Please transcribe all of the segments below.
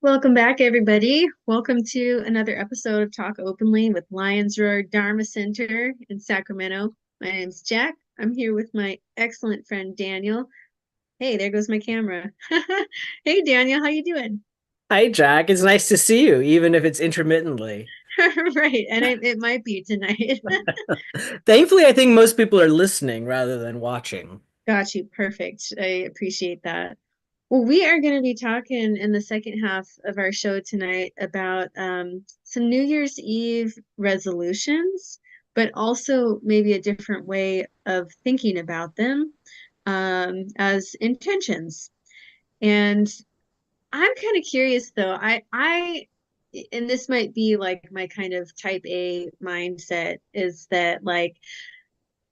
Welcome back, everybody. Welcome to another episode of Talk Openly with Lions Roar Dharma Center in Sacramento. My name's Jack. I'm here with my excellent friend Daniel. Hey, there goes my camera. Hey, Daniel, how you doing? Hi, Jack. It's nice to see you, even if it's intermittently. Right, and it might be tonight. Thankfully, I think most people are listening rather than watching. Got you. Perfect. I appreciate that. Well, we are going to be talking in the second half of our show tonight about some New Year's Eve resolutions, but also maybe a different way of thinking about them as intentions. And I'm kind of curious though. And this might be like my kind of type A mindset is that like,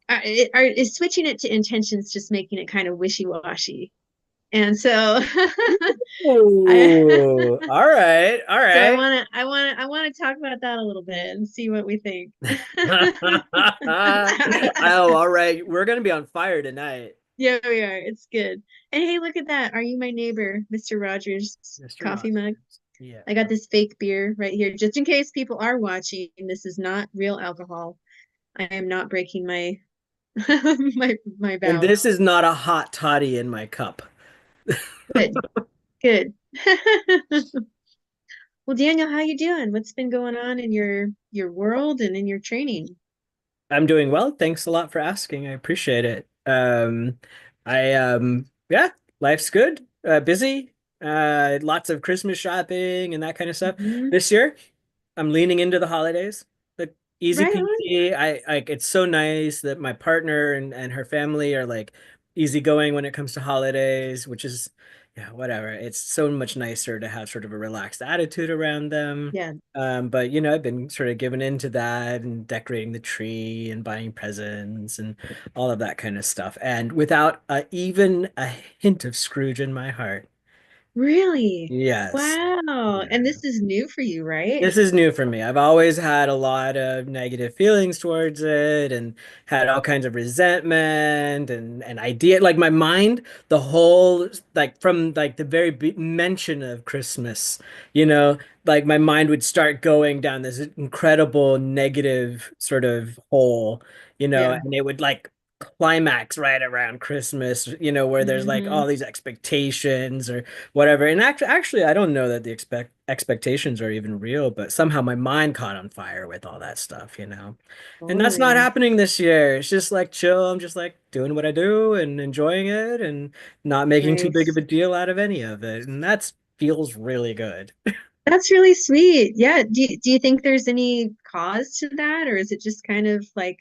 is switching it to intentions just making it kind of wishy-washy? And so I Ooh, all right, all so I right. want to I want to I want to talk about that a little bit and see what we think. Oh, all right. We're gonna be on fire tonight, Yeah, we are. It's good. And hey, look at that. Are you my neighbor, Mr. Rogers Mr. coffee mug? Rogers. Yeah. I got this fake beer right here just in case people are watching. This is not real alcohol. I am not breaking my my And vows. this is not a hot toddy in my cup. Good. Good. Well, Daniel, how you doing? What's been going on in your world and in your training? I'm doing well. Thanks a lot for asking. I appreciate it. Yeah, life's good. Busy. Lots of Christmas shopping and that kind of stuff. Mhm. This year, I'm leaning into the holidays. Like easy Right on. peasy. I like it's so nice that my partner and her family are like easygoing when it comes to holidays, which is yeah, whatever. It's so much nicer to have sort of a relaxed attitude around them. Yeah. But I've been sort of giving into that and decorating the tree and buying presents and all of that kind of stuff. And without even a hint of Scrooge in my heart. Really? Yes. Wow. Yeah. And this is new for you, right? This is new for me. I've always had a lot of negative feelings towards it and had all kinds of resentment and idea. Like my mind, the whole, like from like the very mention of Christmas, you know, like my mind would start going down this incredible negative sort of hole, Yeah. and it would like climax right around Christmas, where there's like Hmm. all these expectations or whatever. And actually, I don't know that the expectations are even real, but somehow my mind caught on fire with all that stuff. And that's not Totally. happening this year. It's just like chill. I'm just like doing what I do and enjoying it and not making too big of Nice. a deal out of any of it. And that feels really good. That's really sweet. Yeah. Do you think there's any cause to that, or is it just kind of like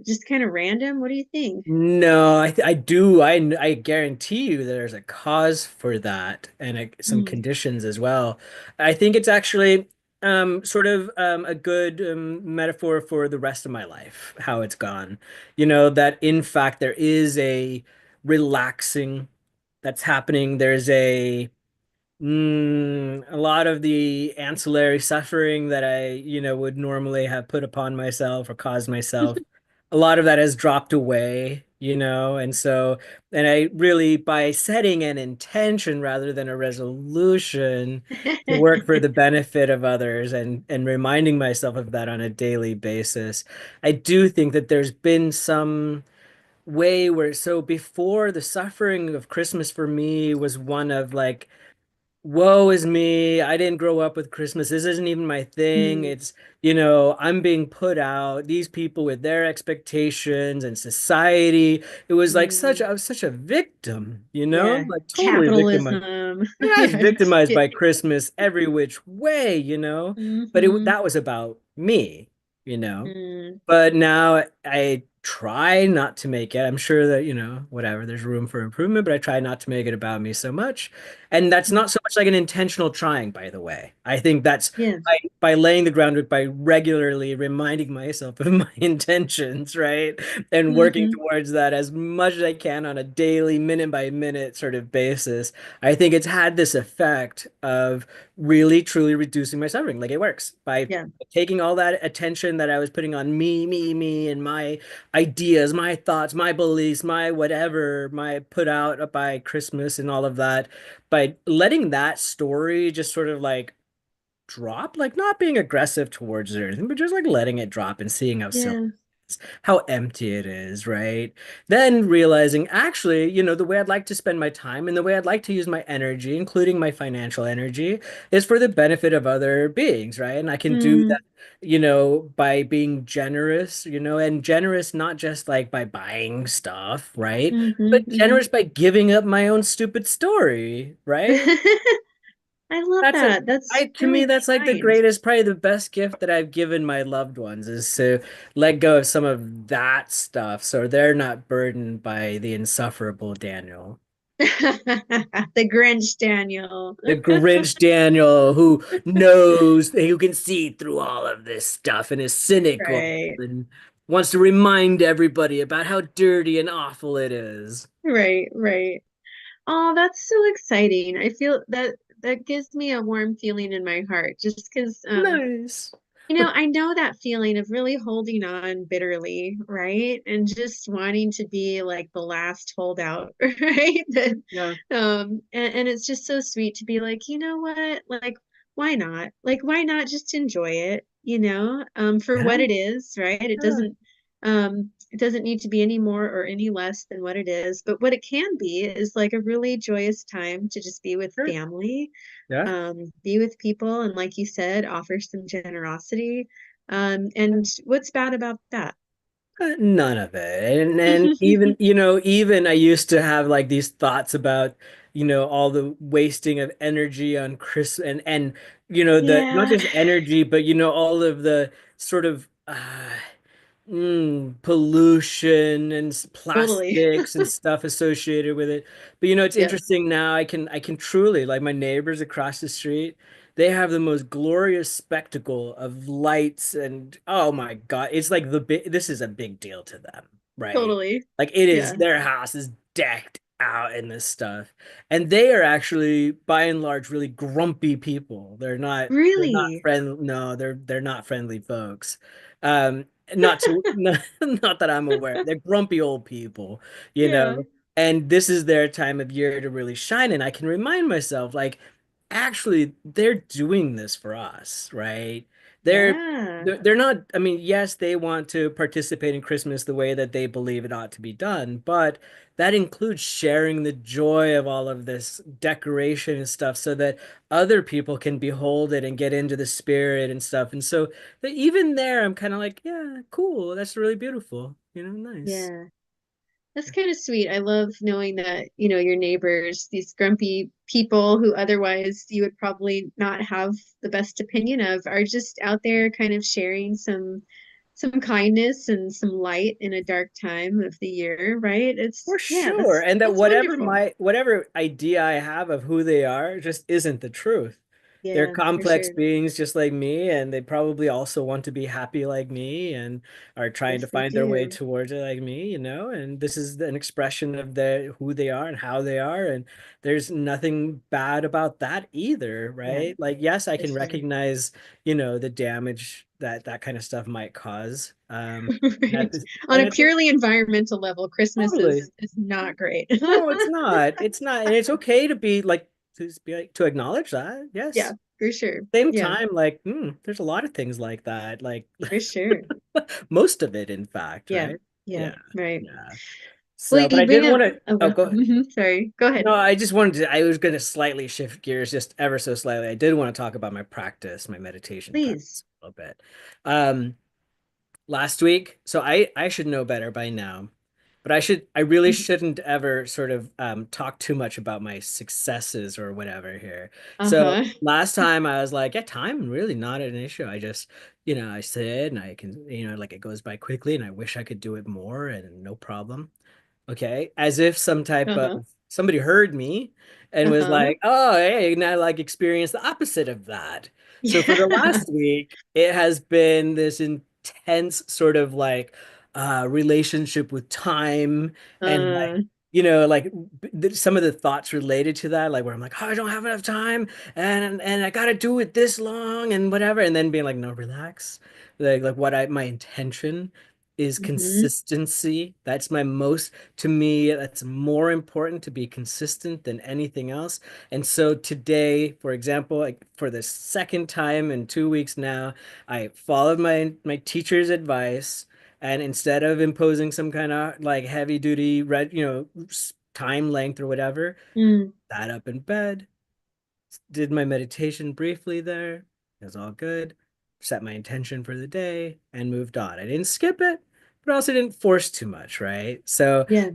just kind of random? What do you think? No, I do. I guarantee you there's a cause for that and some Mm. conditions as well. I think it's actually sort of a good metaphor for the rest of my life, how it's gone. That in fact there is a relaxing that's happening. There's a lot of the ancillary suffering that I would normally have put upon myself or caused myself, a lot of that has dropped away. And I really, by setting an intention rather than a resolution to work for the benefit of others and reminding myself of that on a daily basis, I do think that there's been some way where, so before the suffering of Christmas for me was one of like, woe is me. I didn't grow up with Christmas. This isn't even my thing. Mm. I'm being put out. These people with their expectations and society. It was like Mm. I was such a victim, Yeah. like totally victimized. Capitalism. Yeah, I was Yeah. victimized Get, by Christmas every which way. But hmm. that was about me. Mm. But now I try not to make it. I'm sure that, whatever, there's room for improvement, but I try not to make it about me so much. And that's not so much like an intentional trying, by the way. I think that's Yeah. by laying the groundwork, by regularly reminding myself of my intentions, right? And working Hmm. towards that as much as I can on a daily, minute by minute sort of basis. I think it's had this effect of really, truly reducing my suffering. Like it works by Yeah. taking all that attention that I was putting on me, and ideas, my thoughts, my beliefs, my whatever, my put out by Christmas and all of that, by letting that story just sort of like drop, like not being aggressive towards it or anything, but just like letting it drop and seeing how silly, Yeah. how empty it is, right? Then realizing actually, the way I'd like to spend my time and the way I'd like to use my energy, including my financial energy, is for the benefit of other beings, right? And I can do Mm, that, by being generous, and generous not just like by buying stuff, right? But hmm generous by giving up my own stupid story, right? I love That's a that. That's to me, really that's like the kind. greatest, probably the best gift that I've given my loved ones is to let go of some of that stuff so they're not burdened by the insufferable Daniel. The Grinch, Daniel. The Grinch Daniel who can see through all of this stuff and is cynical Right. and wants to remind everybody about how dirty and awful it is. Right, right. Oh, that's so exciting. I feel that that gives me a warm feeling in my heart just because Nice. I know that feeling of really holding on bitterly, right? And just wanting to be like the last holdout, right? That Yeah. and it's just so sweet to be like, you know what? Like, why not? Like, why not just enjoy it, for Yeah. what it is, right? Yeah. It doesn't need to be any more or any less than what it is. But what it can be is like a really joyous time to just be with Sure. family, Yeah. be with people, and like you said, offer some generosity. And what's bad about that? None of it. And even, even I used to have like these thoughts about, all the wasting of energy on Chris and the not Yeah, just energy, but all of the sort of pollution and totally. plastics and stuff associated with it. But it's Yes, interesting now. I can truly like my neighbors across the street. They have the most glorious spectacle of lights and oh my God, it's like this is a big deal to them, right? totally. Like it is Yeah. their house is decked out in this stuff. And they are actually by and large really grumpy people. They're not Really? friendly. No, they're not friendly folks. Not to not that I'm aware. They're grumpy old people, you Yeah. know. And this is their time of year to really shine. And I can remind myself, like, actually, they're doing this for us, right? They're Yeah. they're not, I mean, yes, they want to participate in Christmas the way that they believe it ought to be done, but that includes sharing the joy of all of this decoration and stuff so that other people can behold it and get into the spirit and stuff. And so even there, I'm kind of like, yeah, cool. That's really beautiful. Nice. Yeah. That's kind of sweet. I love knowing that, your neighbors, these grumpy people who otherwise you would probably not have the best opinion of, are just out there kind of sharing some kindness and some light in a dark time of the year, right? For Yeah, sure. And that that's wonderful. whatever idea I have of who they are just isn't the truth. They're Yeah, for complex sure. beings just like me, and they probably also want to be happy like me and are trying to Yes, they find their way do. towards it like me. And this is an expression of who they are and how they are. And there's nothing bad about that either, Yeah, right? Like, yes, I for can sure. recognize, the damage that that kind of stuff might cause. And at Right. this, On and a at this, purely environmental level, Christmas totally. is not great. No, it's not. It's not. And it's okay to be like to acknowledge that. Yeah, Yes. for sure. Same Yeah, time, like, there's a lot of things like that. Like for sure. most of it, in fact, Yeah, right? yeah, Yeah. right. Yeah. Well, So, but you I bring did up, want to, oh, oh, go ahead. sorry, go ahead. No, I was going to slightly shift gears just ever so slightly. I did want to talk about my practice, my meditation Please. practice a little bit. Um, last week. So I should know better by now, but I really shouldn't ever sort of talk too much about my successes or whatever here. So Uh-huh. last time I was like, yeah, time really not an issue. I just, I sit and I can, like it goes by quickly and I wish I could do it more and no problem. Okay, as if some type of Uh-huh. somebody heard me and was Uh-huh. like, "Oh, hey, now like experience the opposite of that." So for the Yeah. last week, it has been this intense sort of like relationship with time and like Uh, like some of the thoughts related to that, like where I'm like, "Oh, I don't have enough time, and I gotta do it this long and whatever," and then being like, "No, relax." Like what my intention. is Hmm. consistency. That's my most, to me, that's more important to be consistent than anything else. And so today, for example, like for the second time in 2 weeks now, I followed my teacher's advice. And instead of imposing some kind of like heavy duty time length or whatever, Mm. sat up in bed, did my meditation briefly there. It was all good. Set my intention for the day and moved on. I didn't skip it, but also didn't force too much, right? So, Yeah.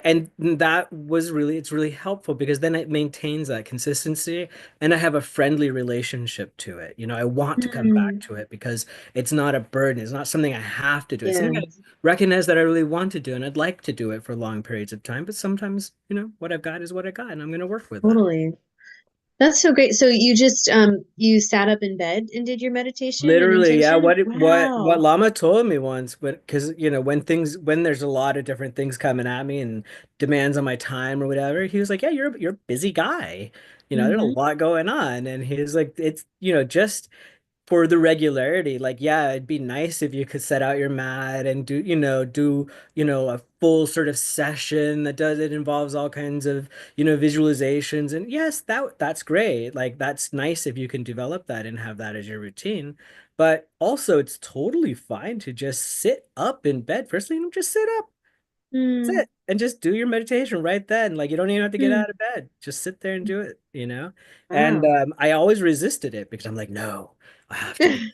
and that was really, it's really helpful because then it maintains that consistency and I have a friendly relationship to it. I want to come back Mm. to it because it's not a burden. It's not something I have to do. It's Yeah, something I recognize that I really want to do and I'd like to do it for long periods of time. But sometimes, what I've got is what I got and I'm going to work with that. totally. That's so great. So you just you sat up in bed and did your meditation and Literally, yeah. intention? What Wow. Llama told me once, but because when there's a lot of different things coming at me and demands on my time or whatever, he was like, "Yeah, you're a busy guy. There's a Hmm. lot going on." And he was like, "It's just for the regularity, like, yeah, it'd be nice if you could set out your mat and do a full sort of session it involves all kinds of, visualizations. And yes, that's great. Like that's nice if you can develop that and have that as your routine. But also it's totally fine to just sit up in bed. First thing, just sit up. That's Mm. it. And just do your meditation right then. Like you don't even have to get Mm. out of bed. Just sit there and do it. And Wow. I always resisted it because I'm like, no, I have to do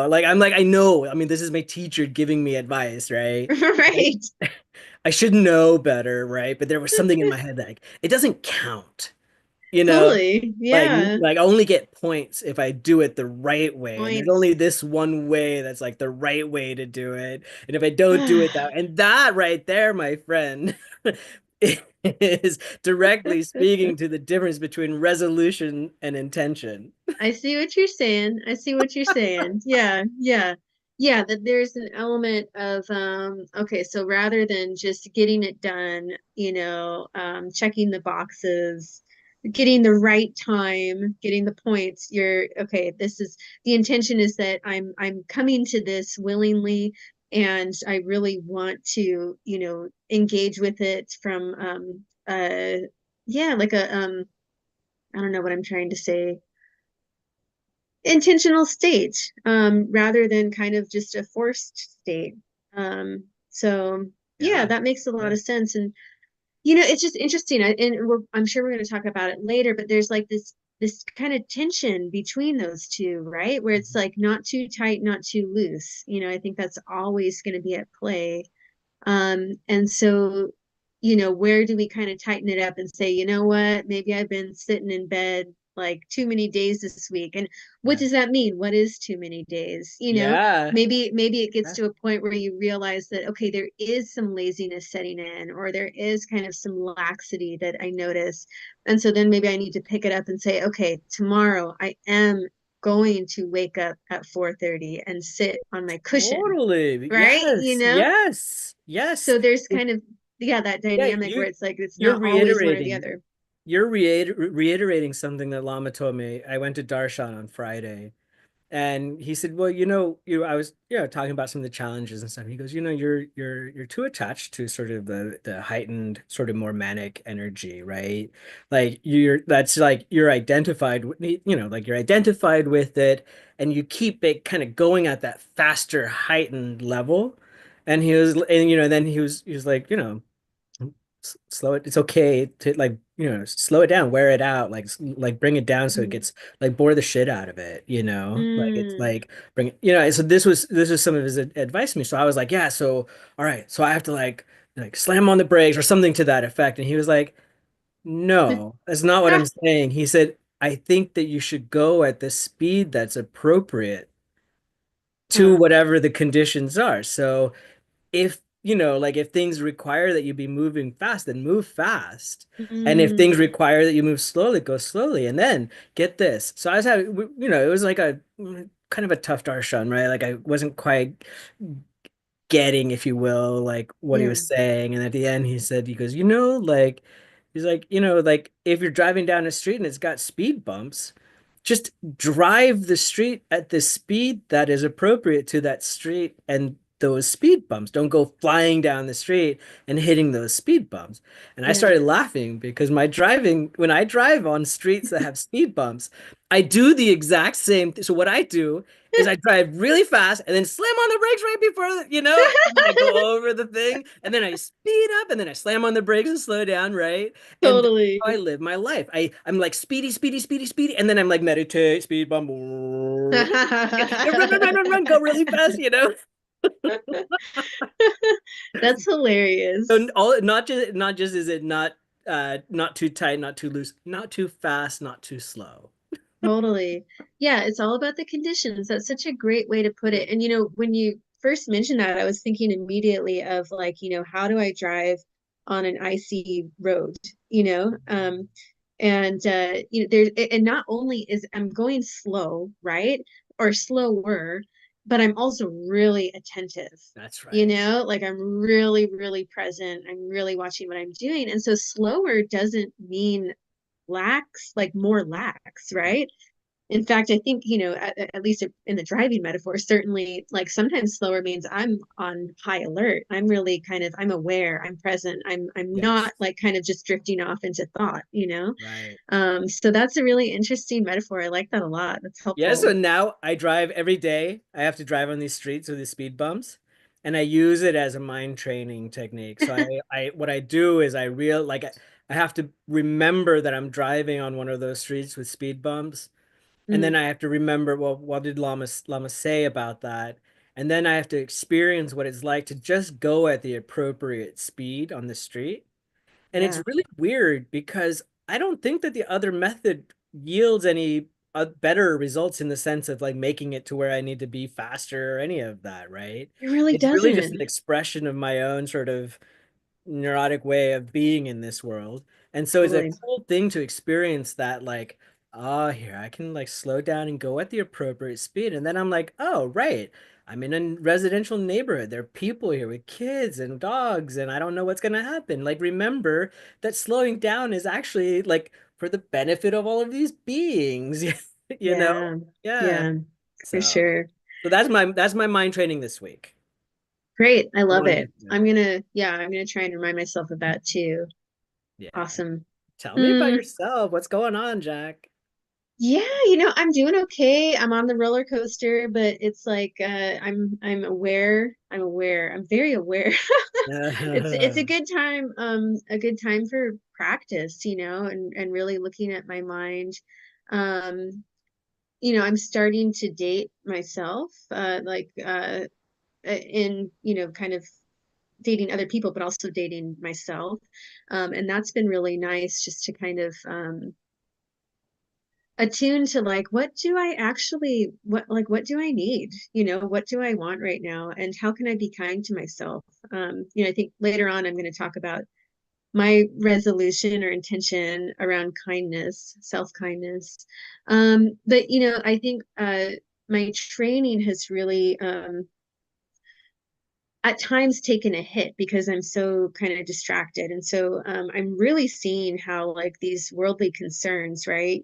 like I'm like, I know. I mean, this is my teacher giving me advice, right? Right. I should know better, right? But there was something in my head that like, it doesn't count, you know? Totally. Like, Yeah. like I only get points if I do it the right way. And there's Points. only this one way that's like the right way to do it. And if I don't do it and that right there, my friend, is directly speaking to the difference between resolution and intention. I see what you're saying. I see what you're saying. Yeah, yeah. Yeah, that there's an element of okay, so rather than just getting it done, checking the boxes, getting the right time, getting the points, you're okay, this is the intention is that I'm coming to this willingly and I really want to, engage with it from yeah, like a I don't know what I'm trying to say, intentional state, rather than kind of just a forced state. So yeah, Yeah. that makes a lot Yeah. of sense. And it's just interesting. I'm sure we're going to talk about it later, but there's like this kind of tension between those two, right? Where it's like not too tight, not too loose. I think that's always going to be at play. And so, where do we kind of tighten it up and say, you know what, maybe I've been sitting in bed like too many days this week. And what Yeah. does that mean? What is too many days? Yeah. Maybe it gets Yeah. to a point where you realize that, okay, there is some laziness setting in, or there is kind of some laxity that I notice. And so then maybe I need to pick it up and say, okay, tomorrow I am going to wake up at 4:30 and sit on my cushion, Totally. right? Yes. Yes. Yes. So there's kind of, yeah, that Yeah, dynamic where it's like it's you're not always one or the reiterating. other. You're reiterating something that Lama told me. I went to Darshan on Friday, and he said, "Well, I was, talking about some of the challenges and stuff." He goes, you're too attached to sort of the heightened, sort of more manic energy, right? Like that's like you're identified with, like you're identified with it, and you keep it kind of going at that faster, heightened level." And then he was like, slow it. It's okay to like, slow it down, wear it out, like bring it down so it Mm. gets like bore the shit out of it, like it's Mm. like bring it, so this was some of his advice to me. So I was like, yeah, so all right, so I have to like slam on the brakes or something to that effect. And he was like, no, that's not what I'm saying. He said, I think that you should go at the speed that's appropriate to Huh. whatever the conditions are. So if like if things require that you be moving fast, then move fast. And if things Mm. require that you move slowly, go slowly. And then get this. So I was having, it was like a kind of a tough darshan, right? Like I wasn't quite getting, if you will, like what he Yeah. was saying. And at the end, he goes, like, he's like, like if you're driving down a street and it's got speed bumps, just drive the street at the speed that is appropriate to that street and those speed bumps. Don't go flying down the street and hitting those speed bumps. And I Yeah. started laughing because when I drive on streets that have speed bumps, I do the exact same. So what I do is I drive really fast and then slam on the brakes right before, and then I go over the thing and then I speed up and then I slam on the brakes and slow down, right? And that's how I Totally. live my life. I'm like speedy, speedy, speedy, speedy, and then I'm like meditate, speed bump, run, run, run, run, run, go really fast. That's So hilarious. all not just is it not too tight, not too loose, not too fast, not too slow. Totally. Yeah, it's all about the conditions. That's such a great way to put it. And when you first mentioned that, I was thinking immediately of like, how do I drive on an icy road, you know? And there's and not only is I'm going slow, right? Or slower, but I'm also really attentive. That's right. Like I'm really, really present. I'm really watching what I'm doing. And so slower doesn't mean lax, like more lax, right? In fact, I think, at least in the driving metaphor, certainly like sometimes slower means I'm on high alert. I'm aware, I'm present. I'm Yes. not like kind of just drifting off into thought. Right. So that's a really interesting metaphor. I like that a lot. That's Yeah, so helpful. now I drive every day. I have to drive on these streets with the speed bumps, and I use it as a mind training technique. So I what I do is I have to remember that I'm driving on one of those streets with speed bumps. And then Mm, I have to remember, well, what did Lama say about that? And then I have to experience what it's like to just go at the appropriate speed on the street. And it's yeah, really weird because I don't think that the other method yields any better results in the sense of like making it to where I need to be faster or any of that, right? it really It's really just an doesn't. expression of my own sort of neurotic way of being in this world. And so it's a Totally. cool thing to experience that, like, oh, here, I can like slow down and go at the appropriate speed. And then I'm like, oh, right. I'm in a residential neighborhood. There are people here with kids and dogs, and I don't know what's going to happen. Like, remember that slowing down is actually like for the benefit of all of these beings, you know? Yeah, Yeah. yeah, for So, sure. so that's my mind training this week. Great. I love Wanted it. to, I'm gonna try and remind myself of that too. yeah. Awesome. Tell me about Mm, yourself. What's going on, Jack? yeah, I'm doing okay. I'm on the roller coaster, but it's like I'm aware. I'm aware. I'm very aware. It's a good time for practice, and really looking at my mind. Um, I'm starting to date myself, like in, kind of dating other people, but also dating myself. And that's been really nice just to kind of attuned to like what do I need, what do I want right now, and how can I be kind to myself. I think later on I'm going to talk about my resolution or intention around kindness, self-kindness. But I think my training has really at times taken a hit because I'm so kind of distracted. And so I'm really seeing how like these worldly concerns, right?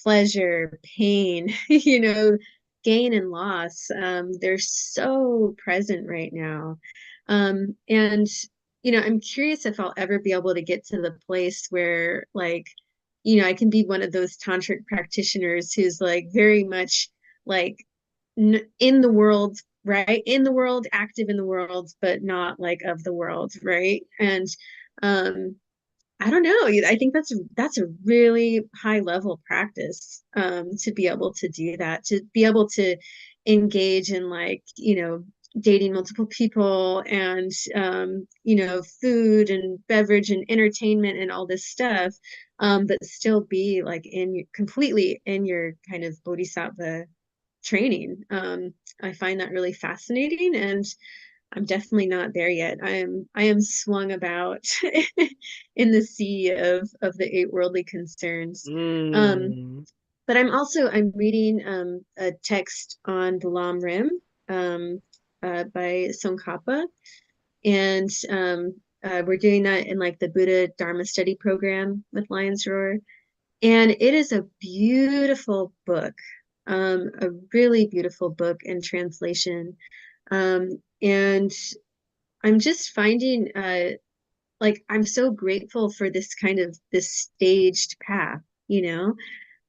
Pleasure, pain, gain and loss. They're so present right now. And, I'm curious if I'll ever be able to get to the place where, like, I can be one of those tantric practitioners who's like very much like in the world, right? In the world, active in the world, but not like of the world, right? And, I don't know. I think that's a really high level practice, to be able to do that, to be able to engage in like, dating multiple people and food and beverage and entertainment and all this stuff, but still be like completely in your kind of bodhisattva training. I find that really fascinating, and I'm definitely not there yet. I am swung about in the sea of the eight worldly concerns. Um, Mm. but I'm reading a text on the Lam Rim, um, by Tsongkhapa, and we're doing that in like the Buddha Dharma study program with Lion's Roar, and it is a beautiful book, a really beautiful book and translation. And I'm just finding like I'm so grateful for this kind of this staged path, you know,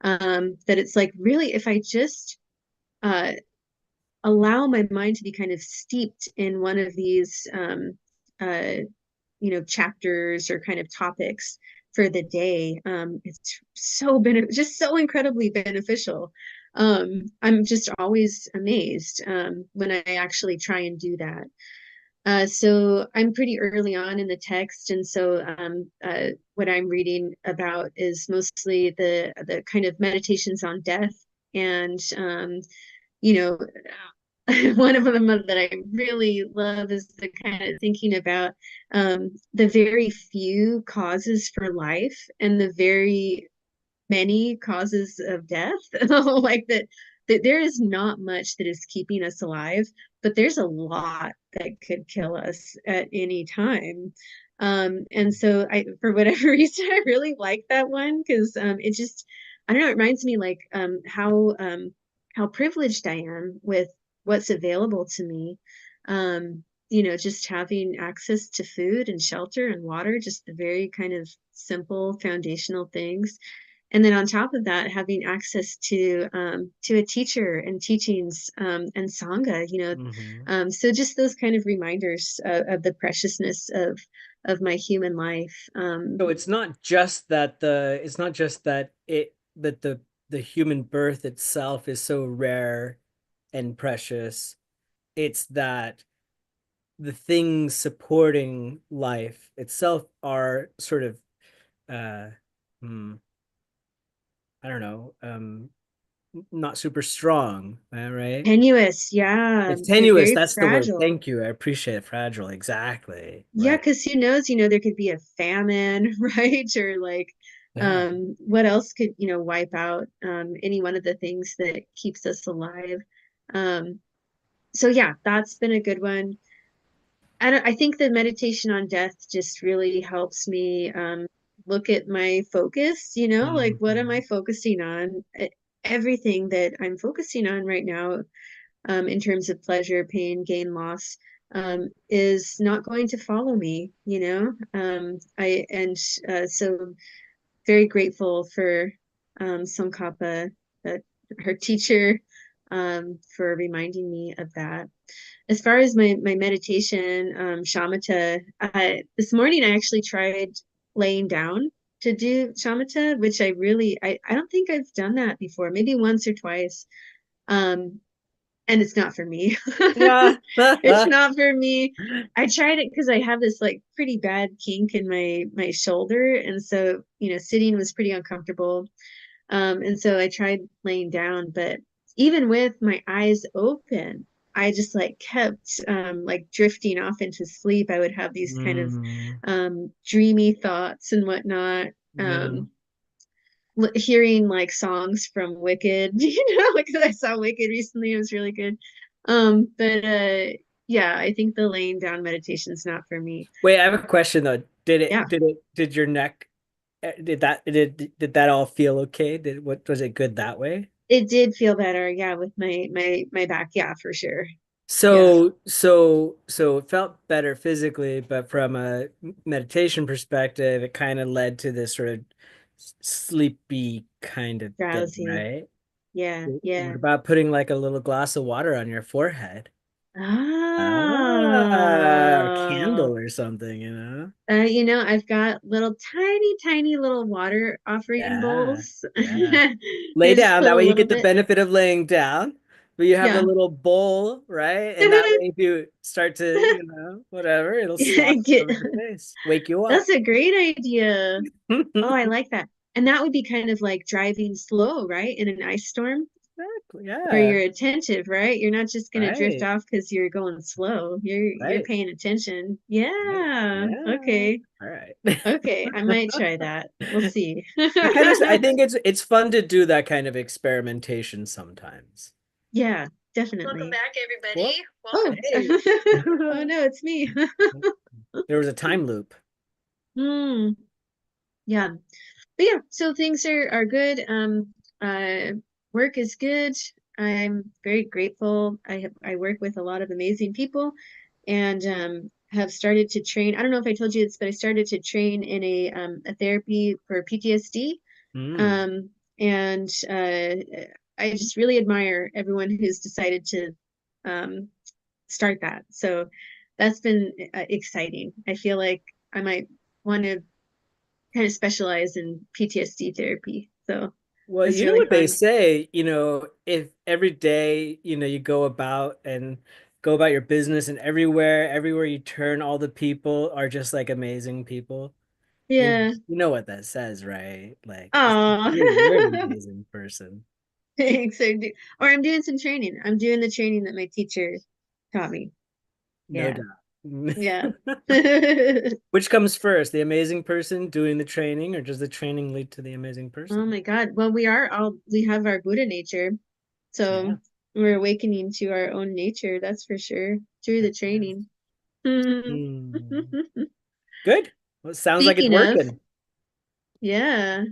that it's like really if I just uh allow my mind to be kind of steeped in one of these uh chapters or kind of topics for the day, it's just so incredibly beneficial. I'm just always amazed when I actually try and do that. So I'm pretty early on in the text, and so what I'm reading about is mostly the kind of meditations on death, and you know, one of them that I really love is the kind of thinking about the very few causes for life and the very many causes of death. Like that there is not much that is keeping us alive, but there's a lot that could kill us at any time. And so I, for whatever reason, I really like that one because it just, I don't know, it reminds me like how privileged I am with what's available to me. Just having access to food and shelter and water, just the very kind of simple foundational things, and then on top of that, having access to a teacher and teachings, and sangha, Hmm. so just those kind of reminders of the preciousness of my human life. So it's not just that the human birth itself is so rare and precious. It's that the things supporting life itself are sort of uh hmm, I don't know, not super strong, right? Tenuous, yeah, It's they're tenuous, very that's the word. fragile. Thank you. I appreciate it. Fragile, exactly. Yeah, Right. because who knows, there could be a famine, right? Or like, Yeah. what else could, wipe out any one of the things that keeps us alive. Um, so yeah, that's been a good one. I think the meditation on death just really helps me look at my focus, like what am I Mhm. focusing on? Everything that I'm focusing on right now, in terms of pleasure, pain, gain, loss, is not going to follow me, so very grateful for Tsongkhapa, uh, her teacher, for reminding me of that. As far as my meditation, shamatha, this morning I actually tried laying down to do shamatha, which I don't think I've done that before, maybe once or twice. Um, and it's not for me. Yeah. It's not for me. I tried it because I have this like pretty bad kink in my shoulder, and so sitting was pretty uncomfortable. And so I tried laying down, but even with my eyes open, I just like kept like drifting off into sleep. I would have these kind of Mm, dreamy thoughts and whatnot. yeah. Hearing like songs from Wicked, like I saw Wicked recently, it was really good. But yeah, I think the laying down meditation's not for me. Wait, I have a question though. Yeah, Did your neck, did that all feel okay? Did what was it good that way? it did feel better. Yeah, with my back. Yeah, for sure. Yeah. So it felt better physically, but from a meditation perspective, it kind of led to this sort of sleepy kind of thing, Drowsy. right? Yeah, What yeah. about putting like a little glass of water on your forehead? Ah, or Ah, candle or something, you know? I've got little tiny, tiny little water offering Yeah, bowls. yeah. I Lay just down. put That a way you little get the bit. benefit of laying down, but you have the Yeah. little bowl, right? And that way, if you start to, whatever, it'll slosh Get, over the face, wake you that's up. a great idea. Oh, I like that. And that would be kind of like driving slow, right? In an ice storm Exactly. where Yeah. you're attentive, right? You're not just gonna drift Right. off because you're going slow. You're Right. paying attention. Right. Yeah. Yeah. Okay. All right. Okay. I might try that. We'll see. I think it's fun to do that kind of experimentation sometimes. Yeah, Welcome definitely. back, everybody. Whoop. Welcome. Oh, Hey. oh no, it's me. There was a time loop. Hmm. Yeah. But yeah, so things are good. Work is good. I'm very grateful. I work with a lot of amazing people and have started to train. I don't know if I told you this, but I started to train in a therapy for PTSD. Mm. Um, and I just really admire everyone who's decided to um, start that. So that's been exciting. I feel like I might want to kind of specialize in PTSD therapy. So Well, it's you know really what they fun. say, if every day, you go about your business and everywhere you turn, all the people are just like amazing people. Yeah. You know what that says, right? Like Oh, you're an amazing person. thanks. Or I'm doing some training. I'm doing the training that my teacher taught me. No Yeah. doubt. Yeah. Which comes first, the amazing person doing the training, or does the training lead to the amazing Oh person? my God. Well, we have our Buddha nature. Yeah. So we're awakening to our own nature, that's for sure, through the Heck yeah. training. Hmm. Good. Well, it sounds like it's Speaking of, working. yeah.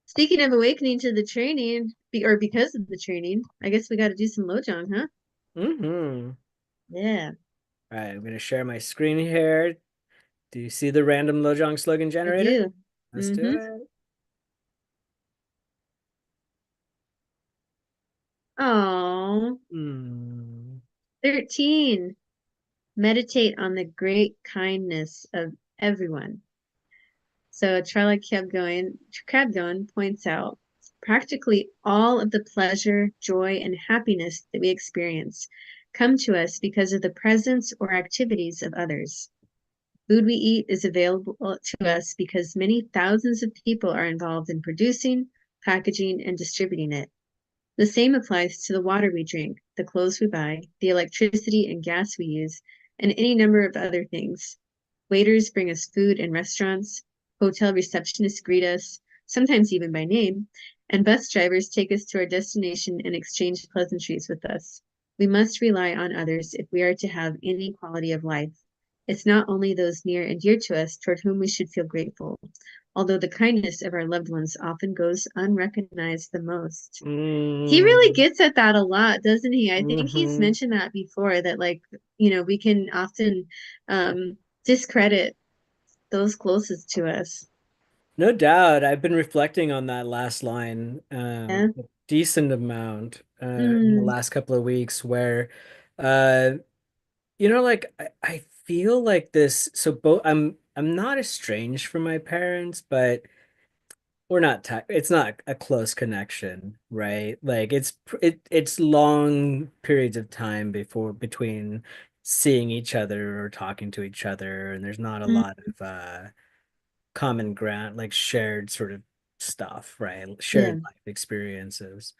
Speaking of awakening to the training, or because of the training, I guess we got to do some Lojong, huh? Hmm. Yeah, All right, I'm going to share my screen here. Do you see the random Lojong slogan I generator? do. Let's do Mm-hmm. it. Oh, Hmm. 13. Meditate on the great kindness of everyone. So Trala Kebgon points out practically all of the pleasure, joy, and happiness that we experience come to us because of the presence or activities of others. Food we eat is available to us because many thousands of people are involved in producing, packaging, and distributing it. The same applies to the water we drink, the clothes we buy, the electricity and gas we use, and any number of other things. Waiters bring us food in restaurants, hotel receptionists greet us, sometimes even by name, and bus drivers take us to our destination and exchange pleasantries with us. We must rely on others if we are to have any quality of life. It's not only those near and dear to us toward whom we should feel grateful, although the kindness of our loved ones often goes unrecognized the most. He really Mm. gets at that a lot, doesn't he? I think he's Hmm. mentioned that before, that like, we can often discredit those closest to us. No doubt. I've been reflecting on that last line Yeah. a decent amount in the Mm, last couple of weeks where like I feel like this so both I'm not estranged from my parents, but we're not it's not a close connection, right? Like it's long periods of time before between seeing each other or talking to each other, and there's not a mm, lot of common ground, like shared sort of stuff, right? yeah. Shared life experiences.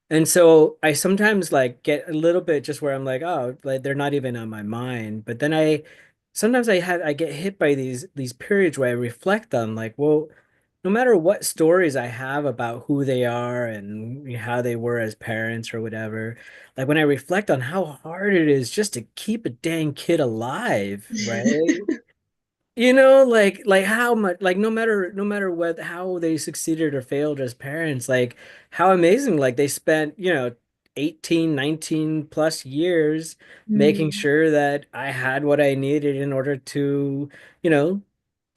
And so I sometimes like get a little bit just where I'm like, oh, like they're not even on my mind. But then sometimes I get hit by these periods where I reflect on like, well, no matter what stories I have about who they are and how they were as parents or whatever, like when I reflect on how hard it is just to keep a dang kid alive, right? Like how much, like no matter what, how they succeeded or failed as parents, like how amazing, like they spent, 18, 19 plus years making Mm, sure that I had what I needed in order to, you know,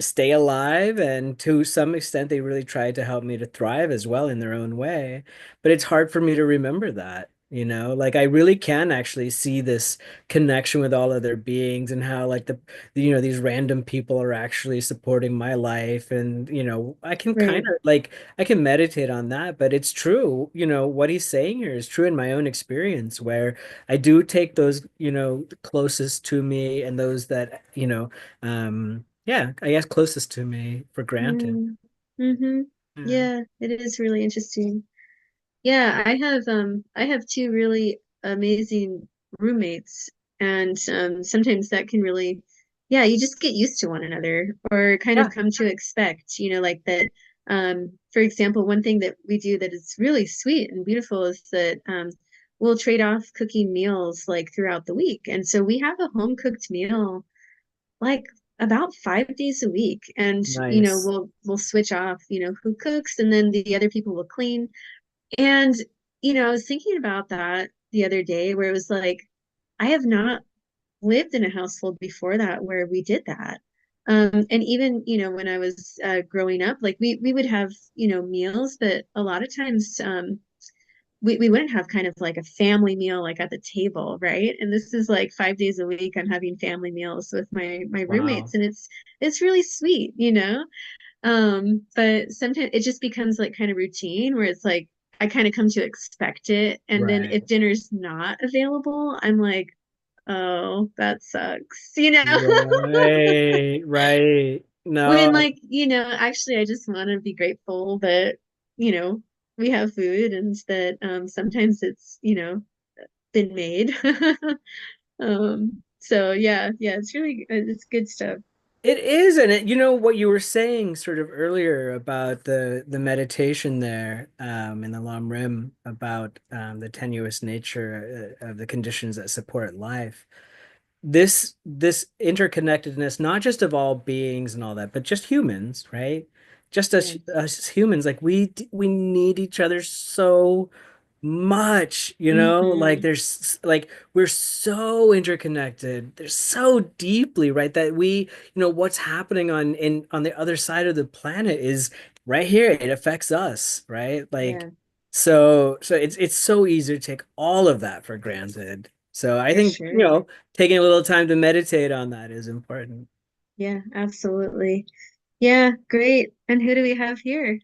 stay alive. And to some extent, they really tried to help me to thrive as well in their own way. But it's hard for me to remember that. Like I really can actually see this connection with all other beings and how like these random people are actually supporting my life. And I can kind right. of like I can meditate on that, but it's true. What he's saying here is true in my own experience, where I do take those closest to me and those that yeah, I guess closest to me for granted. Mm, mm-hmm. Yeah. Yeah, it is really interesting. Yeah, I have two really amazing roommates, and sometimes that can really, yeah, you just get used to one another or kind of Yeah. come to expect, like that. For example, one thing that we do that is really sweet and beautiful is that we'll trade off cooking meals like throughout the week, and so we have a home cooked meal like about 5 days a week, and Nice. we'll switch off, who cooks, and then the other people will clean. And I was thinking about that the other day where it was like, I have not lived in a household before that where we did that. And even, when I was growing up, like we would have, meals, but a lot of times we wouldn't have kind of like a family meal like at the table, right? And this is like 5 days a week I'm having family meals with my Wow. roommates, and it's really sweet, but sometimes it just becomes like kind of routine where it's like I kind of come to expect it. And then Right. if dinner's not available, I'm like, oh, that sucks, Right. Right. When No, like, actually I just want to be grateful that, you know, we have food and that sometimes it's, been made. So yeah, it's really it's good stuff. it is, and you know what you were saying sort of earlier about the meditation there, in the Lam Rim about the tenuous nature of the conditions that support life. This interconnectedness, not just of all beings and all that, but just humans, right? Just as Yes. us humans, like we need each other so much, like Hmm. like we're so interconnected. They're so deeply, right? That what's happening on the other side of the planet is right here. It affects us, right? Like Yeah, so it's so easy to take all of that for granted. So I for think, sure. taking a little time to meditate on that is important. Yeah, absolutely. Yeah, great. And who do we have here?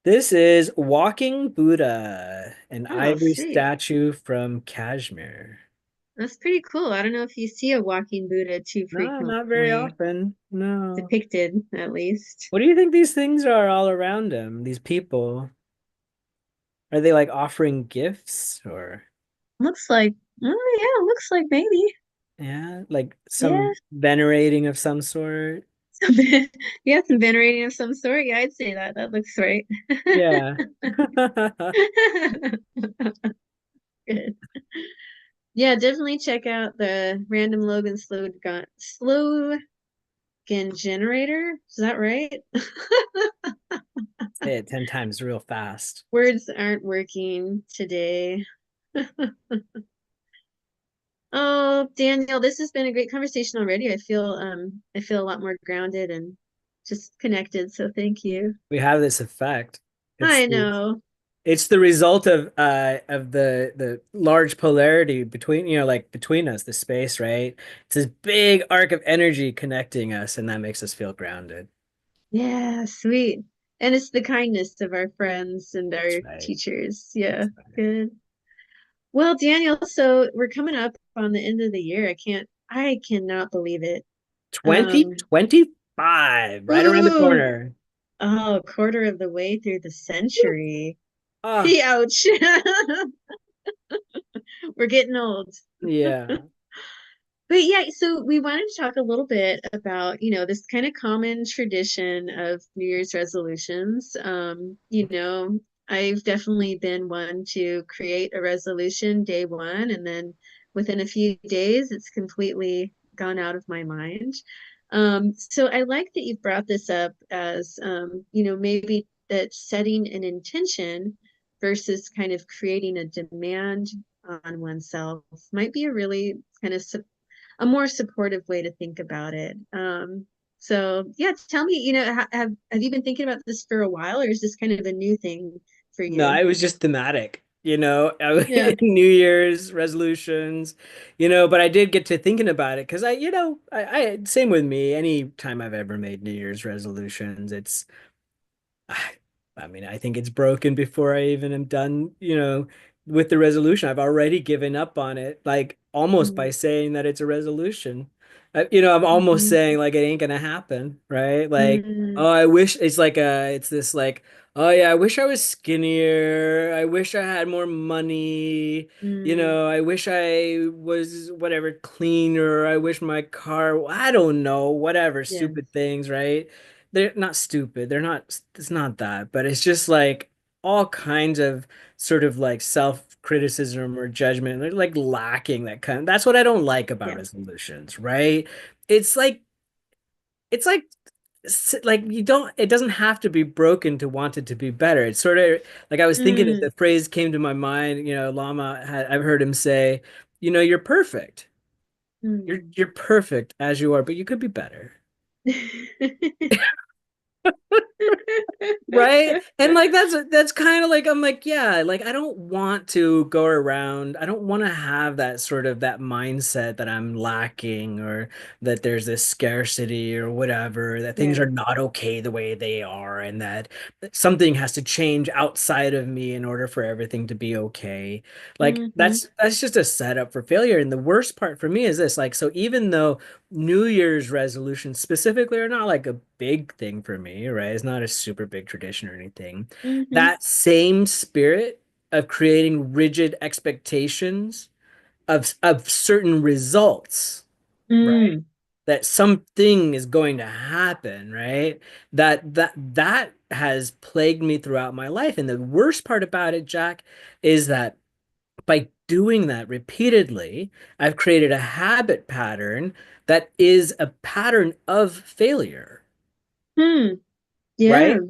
This is Walking Buddha, an Oh, ivory sweet. statue from Kashmir. That's pretty cool. I don't know if you see a walking Buddha too No, not very frequently often. No. depicted, at least. What do you think these things are all around him, these people? Are they like offering gifts or, Looks like, oh yeah, looks like maybe. yeah, like Yeah. some venerating of some sort? Some, yeah, some venerating of some sort. Yeah, I'd say that. That looks right. Yeah. Good. Yeah, definitely check out the Random Logan slogan generator. Is that right? Say it 10 times real fast. Words aren't working today. Oh, Daniel, this has been a great conversation already. I feel a lot more grounded and just connected, so thank you. We have this effect. It's I the know. it's the result of the large polarity between, like between us, the space, right? It's this big arc of energy connecting us, and that makes us feel grounded. Yeah, sweet. And it's the kindness of our friends and That's our right. teachers. Yeah, That's right. good. Well, Daniel, so we're coming up on the end of the year. I cannot believe it. Um, 2025, right around the ooh, corner. oh, quarter of the way through the century. Ah, Ouch. We're getting old. yeah. But yeah, so we wanted to talk a little bit about, this kind of common tradition of New Year's resolutions. I've definitely been one to create a resolution day one, and then within a few days, it's completely gone out of my mind. So I like that you've brought this up as, maybe that setting an intention versus kind of creating a demand on oneself might be a really kind of a more supportive way to think about it. So yeah, tell me, have you been thinking about this for a while, or is this kind of a new thing for No, you? it was just thematic, Yeah. New Year's resolutions, but I did get to thinking about it because same with me. Any time I've ever made New Year's resolutions, I mean, I think it's broken before I even am done, with the resolution. I've already given up on it, like almost by saying that it's a resolution. I'm almost Mm-hmm. saying like it ain't gonna happen, right? Like, Mm-hmm. oh, I wish it's this like, oh yeah, I wish I was skinnier. I wish I had more money. I wish I was whatever cleaner. I wish my car, I don't know, whatever stupid Yes. things, right? They're not stupid. It's not that, but it's just like all kinds of sort of like self-criticism or judgment. They're like lacking that's what I don't like about Yeah. resolutions, right? It's like it's like like you don't, it doesn't have to be broken to want it to be better. It's sort of like I was thinking of Mm, the phrase came to my mind, Lama had, I've heard him say, you're perfect. mm. You're perfect as you are, but you could be better. Right? And like that's kind of like I'm like, yeah, like I don't want to go around. I don't want to have that sort of that mindset that I'm lacking or that there's this scarcity or whatever, that things Yeah. are not okay the way they are and that something has to change outside of me in order for everything to be okay. Like Hmm. that's just a setup for failure. And the worst part for me is this, like, so even though New Year's resolutions specifically are not like a big thing for me, right? It's not a super big tradition or anything. Hmm. That same spirit of creating rigid expectations of certain results, right? Mm. That something is going to happen, right? That has plagued me throughout my life. And the worst part about it, Jack, is that by doing that repeatedly, I've created a habit pattern that is a pattern of failure, Hmm. Yeah. right?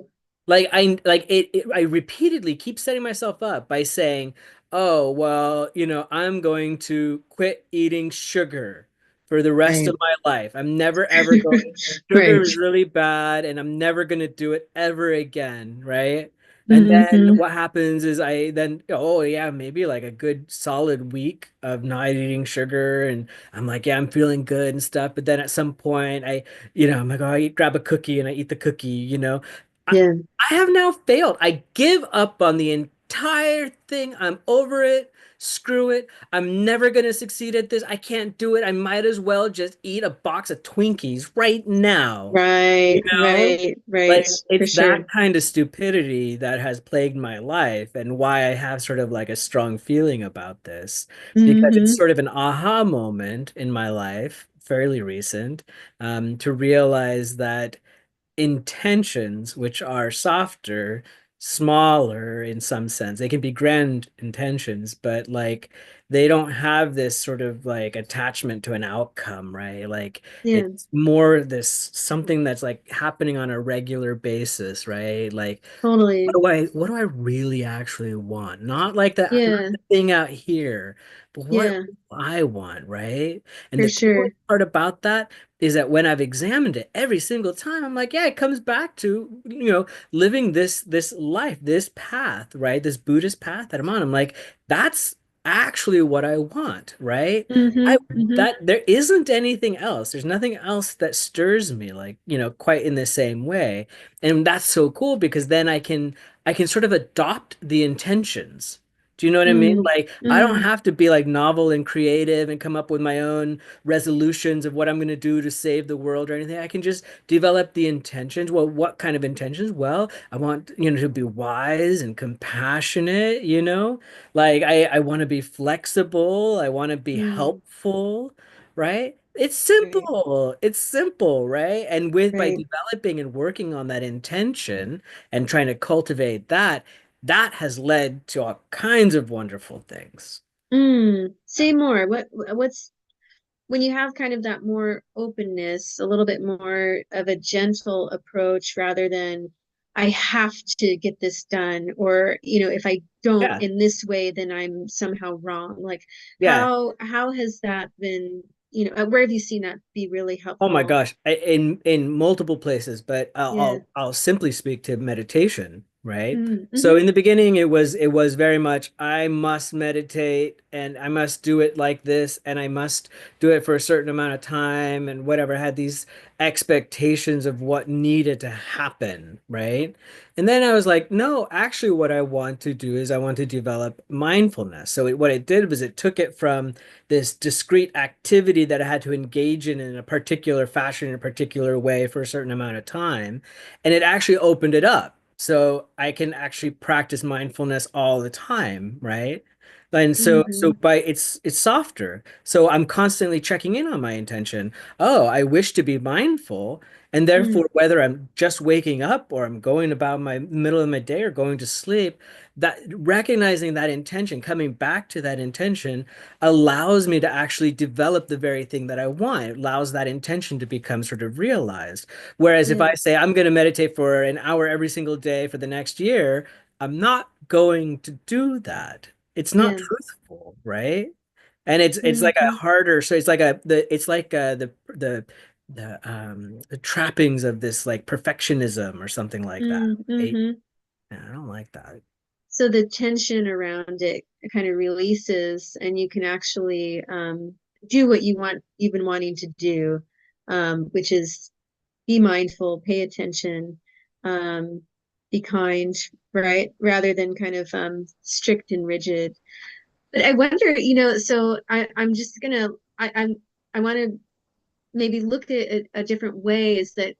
I repeatedly keep setting myself up by saying, "Oh, well, I'm going to quit eating sugar for the rest of Right. my life. I'm never ever going Sugar Right. is really bad and I'm never going to do it ever again, right?" And then Hmm. what happens is I then, oh yeah, maybe like a good solid week of not eating sugar and I'm like, yeah, I'm feeling good and stuff, but then at some point I'm like, oh, grab a cookie and I eat the cookie. I, Yeah. I have now failed. I give up on the entire thing. I'm over it. Screw it. I'm never going to succeed at this. I can't do it. I might as well just eat a box of Twinkies right now. You Right. know? Right. Right. Like For it's sure. that kind of stupidity that has plagued my life and why I have sort of like a strong feeling about this because it's Hmm. sort of an aha moment in my life, fairly recent, to realize that intentions, which are softer, smaller in some sense. They can be grand intentions, but like they don't have this sort of like attachment to an outcome, right? Like Yeah. it's more this something that's like happening on a regular basis, right? Like Totally. what do I really actually want? Not Yeah. the thing out here, but what Yeah. do I want, right? And For the cool sure. part about that is that when I've examined it every single time, I'm like, yeah, it comes back to, living this life, this path, right? This Buddhist path that I'm on. I'm like, that's actually what I want, right? I Hmm. Hmm. that there isn't anything else. There's nothing else that stirs me like, quite in the same way. And that's so cool because then I can sort of adopt the intentions. Do you know what I mean? Mm. Like, I don't Mm. have to be like novel and creative and come up with my own resolutions of what I'm going to do to save the world or anything. I can just develop the intentions. Well, what kind of intentions? Well, I want, to be wise and compassionate. Like I want to be flexible. I want to be Mm. helpful, right? It's Right. simple. It's simple, right? And by Right. developing and working on that intention and trying to cultivate that, that has led to all kinds of wonderful things. Mm. Say more. What's when you have kind of that more openness, a little bit more of a gentle approach rather than I have to get this done, or if I don't Yeah. in this way, then I'm somehow wrong. Like Yeah. how has that been, where have you seen that be really Oh my helpful? gosh, in multiple places, but I'll Yeah. I'll simply speak to meditation, right? So Mm-hmm. in the beginning it was very much I must meditate and I must do it like this and I must do it for a certain amount of time and whatever. I had these expectations of what needed to happen, right? And then I was like, no, actually what I want to do is I want to develop mindfulness. So what it did was it took it from this discrete activity that I had to engage in a particular fashion, in a particular way for a certain amount of time. And it actually opened it up. So I can actually practice mindfulness all the time, right? And so Mm-hmm. by it's softer. So I'm constantly checking in on my intention. Oh, I wish to be mindful, and Mm, therefore whether I'm just waking up or I'm going about my middle of my day or going to sleep, that recognizing that intention, coming back to that intention allows me to actually develop the very thing that I want. It allows that intention to become sort of realized. Whereas if I say yes. I'm going to meditate for an hour every single day for the next year, I'm not going to do that. It's not Yeah. truthful, right? And it's like a Mm-hmm. harder, so it's like it's like the trappings of this like perfectionism or something like that. Right? Mm-hmm. Yeah, I don't like that. So the tension around it kind of releases, and you can actually do what you want, you've been wanting to do, which is be mindful, pay attention, um, be kind, right? Rather than kind of strict and rigid. But I wonder, so I'm just gonna, I want to maybe look at it a different way. Is that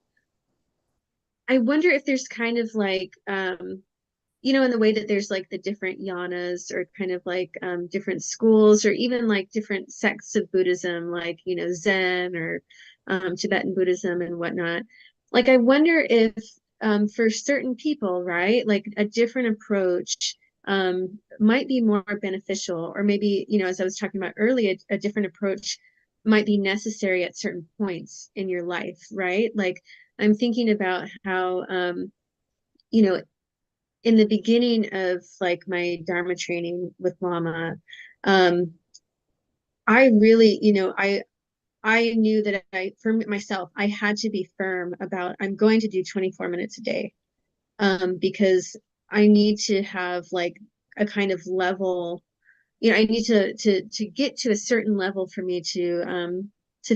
I wonder if there's kind of like, in the way that there's like the different yanas or kind of like different schools or even like different sects of Buddhism, like, Zen or Tibetan Buddhism and whatnot. Like, I wonder if for certain people, right, like a different approach might be more beneficial, or maybe, as I was talking about earlier, a different approach might be necessary at certain points in your life, right? Like, I'm thinking about how, you know, in the beginning of like my Dharma training with Lama, um, I really, I knew that for myself, I had to be firm about I'm going to do 24 minutes a day, because I need to have like a kind of level, I need to get to a certain level for me to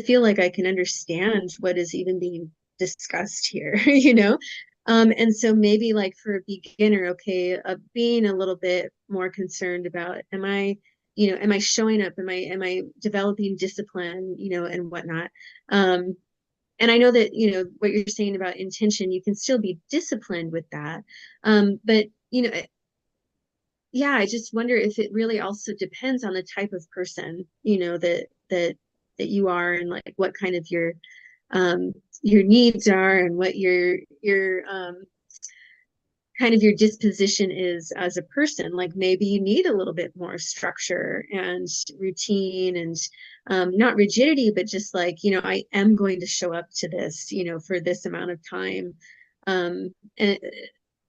feel like I can understand what is even being discussed here, and so maybe like for a beginner, okay, being a little bit more concerned about am I showing up, am I developing discipline, and whatnot. And I know that, what you're saying about intention, you can still be disciplined with that. But yeah, I just wonder if it really also depends on the type of person, that you are, and like what kind of your needs are, and what your kind of your disposition is as a person. Like maybe you need a little bit more structure and routine, and not rigidity, but just like, I am going to show up to this, for this amount of time. And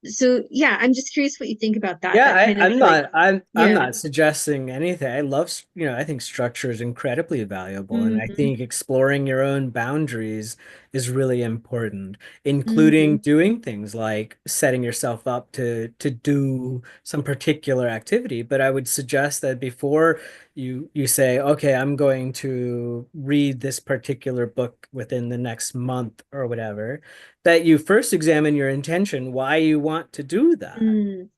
so yeah, I'm just curious what you think about that. Yeah, That kind of I'm like, not I'm yeah. not suggesting anything. I love, I think structure is incredibly valuable, and I Mm-hmm. think exploring your own boundaries is really important, including Mm-hmm. doing things like setting yourself up to do some particular activity. But I would suggest that before you say, okay, I'm going to read this particular book within the next month or whatever, that you first examine your intention, why you want to do that. Mm.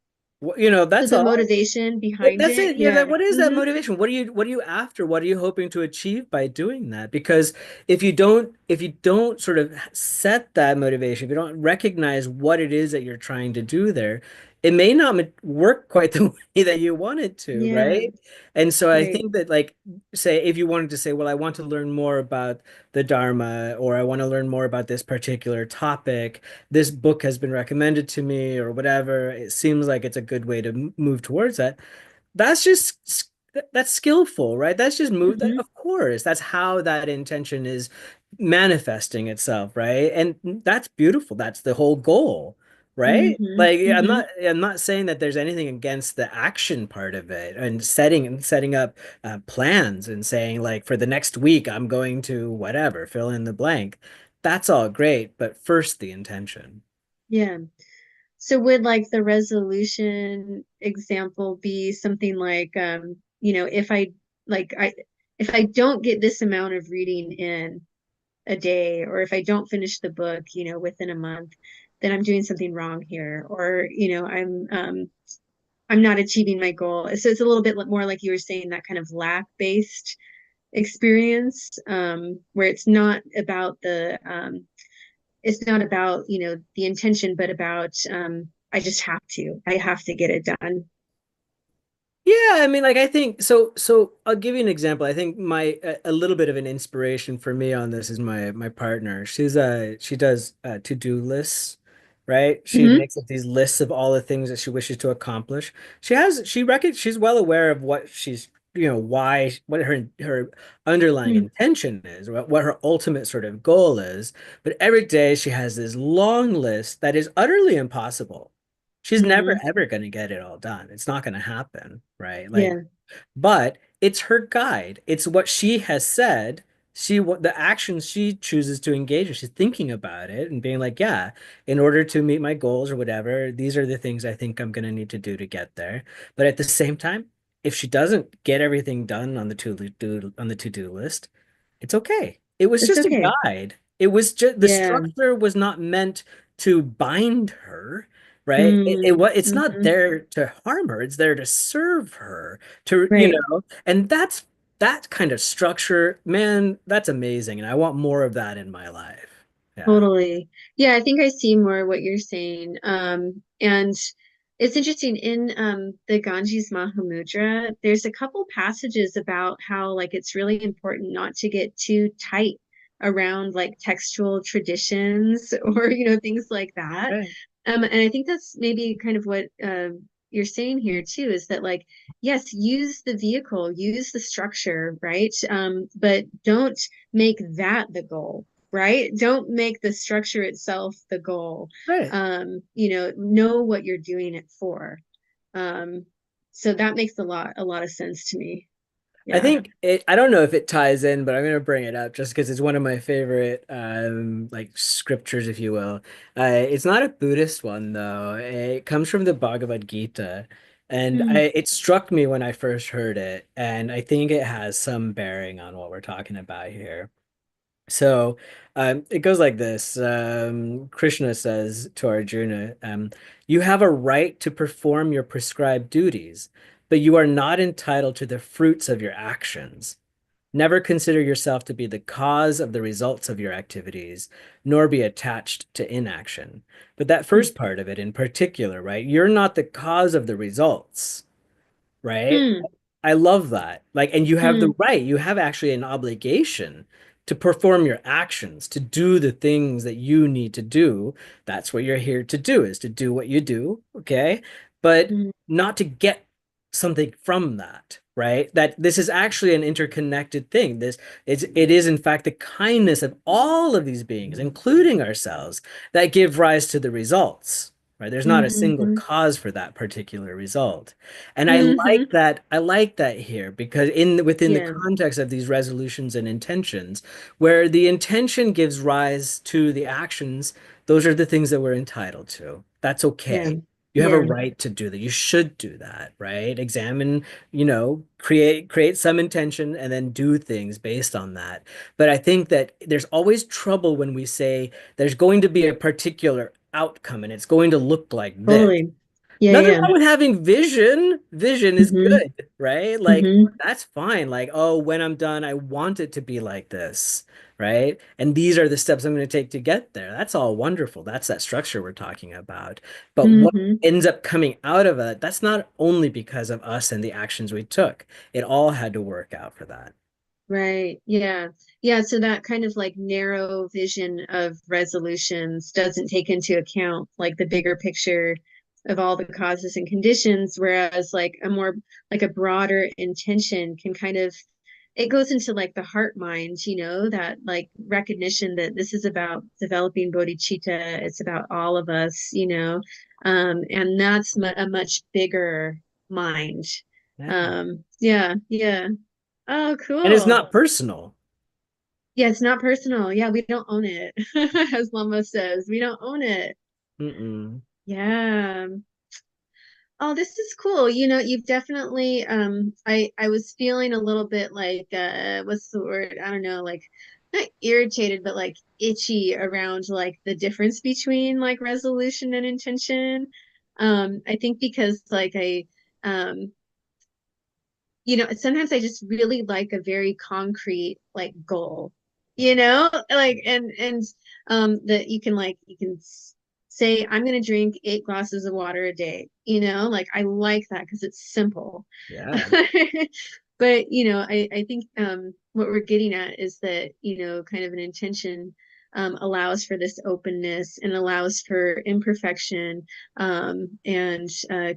So That's the all. motivation behind That's it, it. Yeah, yeah. what is that Mm-hmm. motivation? What are you after? What are you hoping to achieve by doing that? Because if you don't sort of set that motivation, if you don't recognize what it is that you're trying to do there, it may not work quite the way that you want it to, Yeah, right? And so I right. think that like say if you wanted to say, well, I want to learn more about the Dharma, or I want to learn more about this particular topic, this book has been recommended to me or whatever, it seems like it's a good way to move towards that. That's just that's skillful, right? That's just move that, Mm-hmm. of course. That's how that intention is manifesting itself, right? And that's beautiful. That's the whole goal, right? Mm-hmm. Like Mm-hmm. I'm not saying that there's anything against the action part of it and setting up plans and saying like for the next week I'm going to whatever, fill in the blank. That's all great, but first the intention. Yeah. So would like the resolution example be something like, if I if I don't get this amount of reading in a day, or if I don't finish the book, within a month, then I'm doing something wrong here, or, I'm not achieving my goal. So it's a little bit more like you were saying, that kind of lack based experience, where it's not about, the intention, but about, I just have to get it done. Yeah, I mean, like I think so. So I'll give you an example. I think my a little bit of an inspiration for me on this is my partner. She does to-do lists, right? She Hmm. makes up these lists of all the things that she wishes to accomplish. She's well aware of what she's why what her underlying Mm. intention is, what her ultimate sort of goal is. But every day she has this long list that is utterly impossible. She's never Hmm. ever going to get it all done. It's not going to happen, right? Like, Yeah. but it's her guide. It's what she has said. What the actions she chooses to engage in. She's thinking about it and being like, yeah, in order to meet my goals or whatever, these are the things I think I'm going to need to do to get there. But at the same time, if she doesn't get everything done on the to-do list, it's okay. It was It's just a okay. guide. It was just the Yeah. structure was not meant to bind her, right? Mm. It's not Hmm. there to harm her. It's there to serve her, to, Right. and that kind of structure, man, that's amazing. And I want more of that in my life. Yeah. Totally. Yeah, I think I see more what you're saying. And it's interesting in the Ganges Mahamudra, there's a couple passages about how like it's really important not to get too tight around like textual traditions or things like that. Right. And I think that's maybe kind of what you're saying here too, is that like, yes, use the vehicle, use the structure, right? But don't make that the goal, right? Don't make the structure itself the goal. Right. Know what you're doing it for. Um, so that makes a lot of sense to me. I Yeah. think I don't know if it ties in, but I'm going to bring it up just because it's one of my favorite, like scriptures, if you will. It's not a Buddhist one though. It comes from the Bhagavad Gita. And Mm. it struck me when I first heard it. And I think it has some bearing on what we're talking about here. So it goes like this. Krishna says to Arjuna, you have a right to perform your prescribed duties, but you are not entitled to the fruits of your actions. Never consider yourself to be the cause of the results of your activities, nor be attached to inaction. But that first part of it in particular, right? You're not the cause of the results, right? Mm. I love that. Like, and you have the Mm. right, you have actually an obligation to perform your actions, to do the things that you need to do. That's what you're here to do, is to do what you do, okay? But Mm. not to get something from that, right? That this is actually an interconnected thing. It is in fact the kindness of all of these beings, including ourselves, that give rise to the results. Right? There's not a single Hmm. cause for that particular result. And Hmm. I like that here because within the Yeah. context of these resolutions and intentions, where the intention gives rise to the actions, those are the things that we're entitled to. That's Yeah. okay. You have a Yeah. right to do that. You should do that, right? Examine, create some intention and then do things based on that. But I think that there's always trouble when we say there's going to be a particular outcome and it's going to look like this. Totally. Yeah. Nothing Yeah. wrong with having vision. Vision is Hmm. good, right? Like Hmm. that's fine. Like, oh, when I'm done, I want it to be like this, right? And these are the steps I'm going to take to get there. That's all wonderful. That's that structure we're talking about. But what Hmm. ends up coming out of it, that's not only because of us and the actions we took. It all had to work out for that. Right. Yeah. Yeah. So that kind of like narrow vision of resolutions doesn't take into account like the bigger picture of all the causes and conditions, whereas like a more like a broader intention can kind of it goes into like the heart mind, that like recognition that this is about developing bodhicitta. It's about all of us, and that's a much bigger mind. Yeah. Yeah. Yeah. Oh, And it's cool. not personal. Yeah, it's not personal. Yeah, we don't own it. As Lama says, we don't own it. Mm-mm. Yeah. Oh, this is cool. You've definitely I was feeling a little bit like what's the word? I don't know, like not irritated, but like itchy around like the difference between like resolution and intention. I think because like um sometimes I just really like a very concrete like goal, like and that you can say I'm going to drink 8 glasses of water a day, like I like that because it's simple. Yeah. But, I think what we're getting at is that, kind of an intention allows for this openness and allows for imperfection, and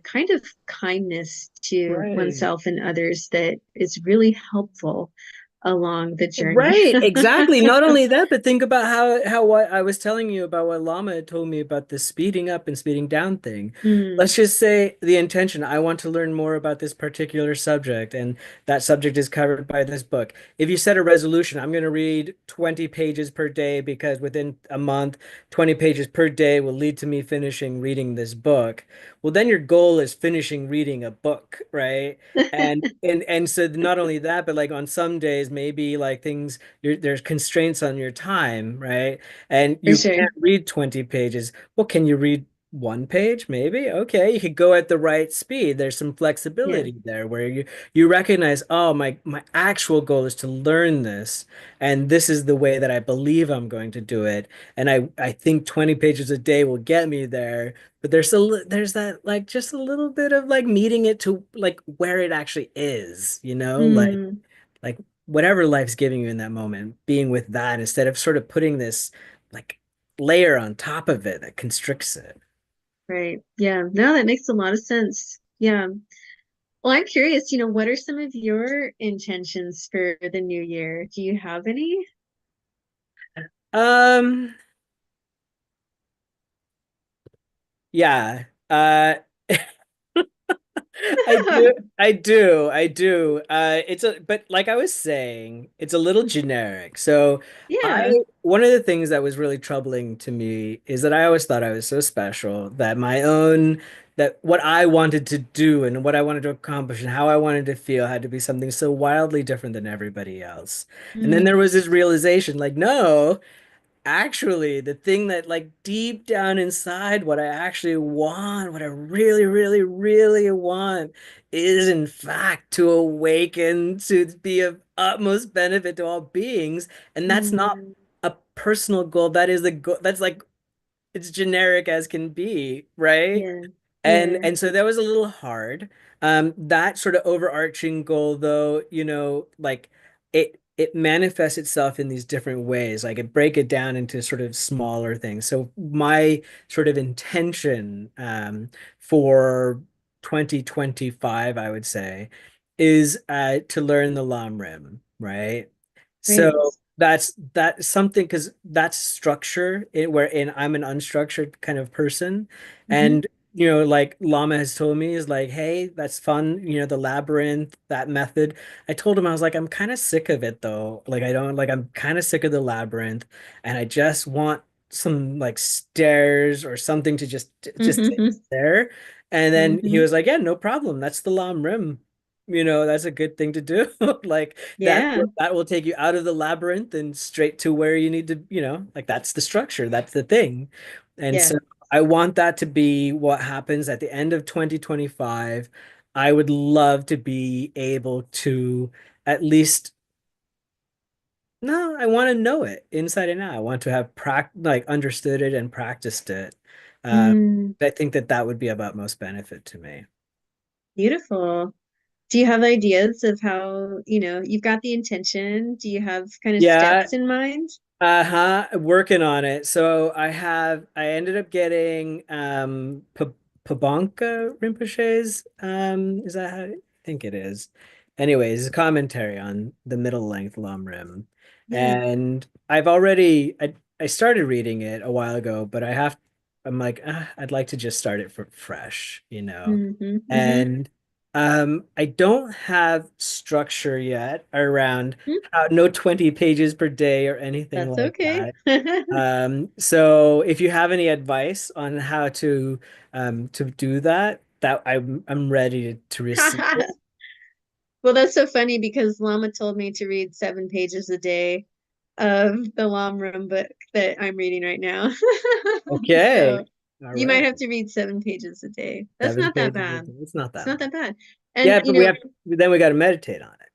kind of kindness to Right. oneself and others that is really helpful along the journey. Right, exactly. Not only that, but think about how what I was telling you about what Lama had told me about the speeding up and speeding down thing. Mm, Let's just say the intention, I want to learn more about this particular subject, and that subject is covered by this book. If you set a resolution, I'm going to read 20 pages per day because within a month, 20 pages per day will lead to me finishing reading this book. Well, then your goal is finishing reading a book, right? And so not only that, but like on some days, maybe like there's constraints on your time, right? And for you sure. can't read 20 pages. Well, can you read 1 page? Maybe. Okay, you could go at the right speed. There's some Yeah. flexibility there where you recognize, oh, my actual goal is to learn this, and this is the way that I believe I'm going to do it. And I think 20 pages a day will get me there. But there's that like just a little bit of like meeting it to like where it actually is, Mm, like whatever life's giving you in that moment, being with that instead of sort of putting this like layer on top of it that constricts it. right. Yeah. No, that makes a lot of sense. Yeah. Well, I'm curious, what are some of your intentions for the new year? Do you have any? Um, yeah. I do, I do. But like I was saying, it's a little generic. So Yeah. one of the things that was really troubling to me is that I always thought I was so special that that what I wanted to do and what I wanted to accomplish and how I wanted to feel had to be something so wildly different than everybody else. And then there Mm, was this realization, like, no. Actually, the thing that like deep down inside, what I actually want, what I really, really, really want is in fact to awaken to be of utmost benefit to all beings. And that's not mm, a personal goal. That is the goal. That's like it's generic as can be, right? yeah. And Yeah. and so that was a little hard. That sort of overarching goal, though, like it manifests itself in these different ways. Like it break it down into sort of smaller things. So my sort of intention for 2025, I would say, is to learn the Lam Rim, right? Great. So that's something because that's structure wherein I'm an unstructured kind of person. Hmm. And like Lama has told me is like, hey, that's fun, the labyrinth, that method. I told him I was like, I'm kind of sick of it though. Like I don't like I'm kind of sick of the labyrinth and I just want some like stairs or something to just sit Hmm. there. And then he Hmm. was like, yeah, no problem. That's the Lam Rim. That's a good thing to do. Like Yeah. that will take you out of the labyrinth and straight to where you need to, like that's the structure, that's the thing. And Yeah. so I want that to be what happens at the end of 2025. I would love to be able to at least, no, I want to know it inside and out. I want to have like understood it and practiced it. Uh, Mm, I think that that would be of utmost benefit to me. beautiful. Do you have ideas of how, you've got the intention? Do you have kind of Yeah, steps in mind? uh-huh, working on it. So I ended up getting P Pabonka Rinpoche's is that how I think it is. Anyways, a commentary on the middle length Lam Rim. Yeah. And I started reading it a while ago, but I'm like, I'd like to just start it from fresh, Hmm. Hmm. And I don't have structure yet around no 20 pages per day or anything That's like okay. that. So if you have any advice on how to do that, that I'm ready to receive it. Well, that's so funny because Lama told me to read 7 pages a day of the Lam Rum book that I'm reading right now. Okay. So All you might right. have to read 7 pages a day. That's Seven not that pages. bad. It's not It's that not much. that bad. Yeah, And but then we got to meditate on it.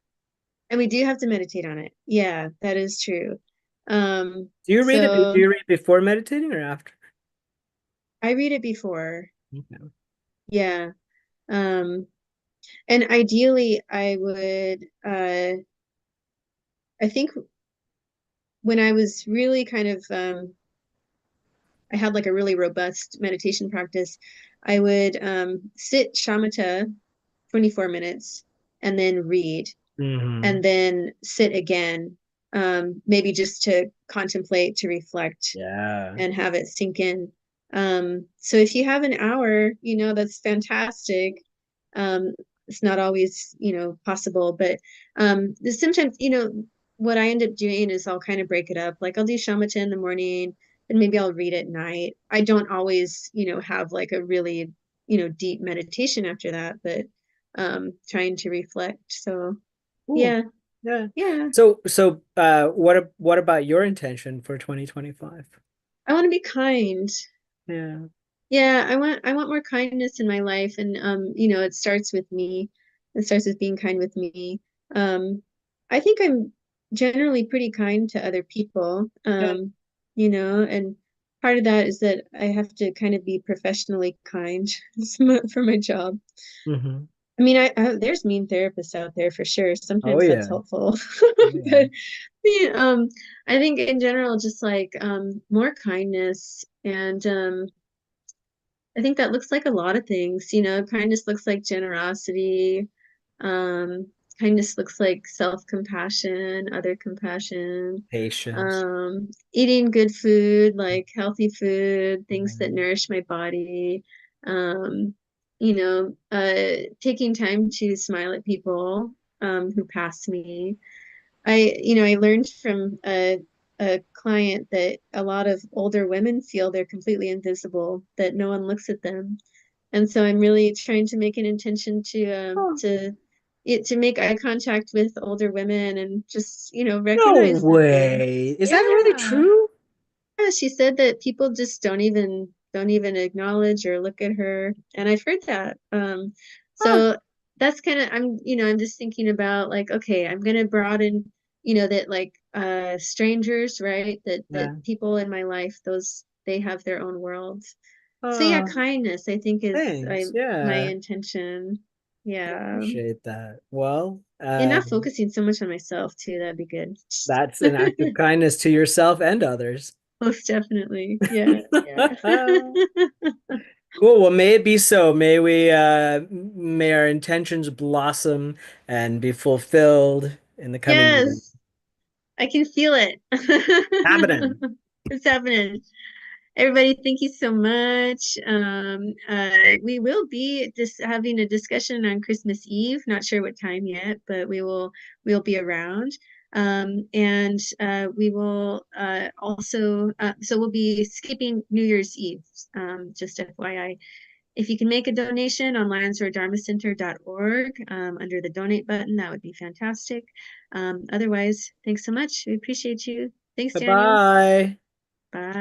and we do have to meditate on it. Yeah, that is true. Do you read it? Do So you read before meditating or after? I read it before. Okay. Yeah. Um, and ideally I would I think when I was really kind of I had like a really robust meditation practice, I would sit shamatha 24 minutes and then read Hmm. and then sit again, maybe just to contemplate, to reflect Yeah. and have it sink in. So if you have an hour, that's fantastic. Um, it's not always, possible, but sometimes, what I end up doing is I'll kind of break it up. Like I'll do shamatha in the morning, and maybe I'll read at night. I don't always, have like a really, deep meditation after that, but trying to reflect. So Cool. yeah, Yeah. yeah. What about your intention for 2025? I want to be kind. Yeah. Yeah, I want more kindness in my life, and it starts with me. It starts with being kind with me. Um I think I'm generally pretty kind to other people. Yeah. And part of that is that I have to kind of be professionally kind for my job. Hmm. I mean, there's mean therapists out there for sure. Oh Sometimes that's yeah. helpful. Oh yeah. But yeah, I think in general just like more kindness and I think that looks like a lot of things, kindness looks like generosity. Um, Kindness looks like self-compassion, other compassion. Patience. Eating good food, like healthy food, things that Yeah. nourish my body. Um, Taking time to smile at people who pass me. I learned from a client that a lot of older women feel they're completely invisible, that no one looks at them. And so I'm really trying to make an intention Oh, to make eye contact with older women and just, no recognize them. way. Is that really Yeah. true? Yeah, she said that people just don't even acknowledge or look at her, and I've heard that. Huh. So that's kind of I'm just thinking about like, okay, I'm gonna broaden, that like strangers, right? That Yeah. people in my life, those they have their own worlds. So yeah, Oh, kindness, I think is thanks. my Yeah. intention. Yeah. Appreciate that. Well, And not focusing so much on myself too, that'd be good. that's an act of kindness to yourself and others. Most definitely. Yeah, yeah. Cool. Well, may it be so. May our intentions blossom and be fulfilled in the coming year. Yes, I can feel it. Happening. It's happening. Everybody, thank you so much. We will be just having a discussion on Christmas Eve. Not sure what time yet, but we'll be around. And we will also so we'll be skipping New Year's Eve. Just FYI. If you can make a donation on lionsroaddharmacenter.org under the donate button, that would be fantastic. Otherwise, thanks so much. We appreciate you. Thanks, Daniel. Bye-bye. Bye.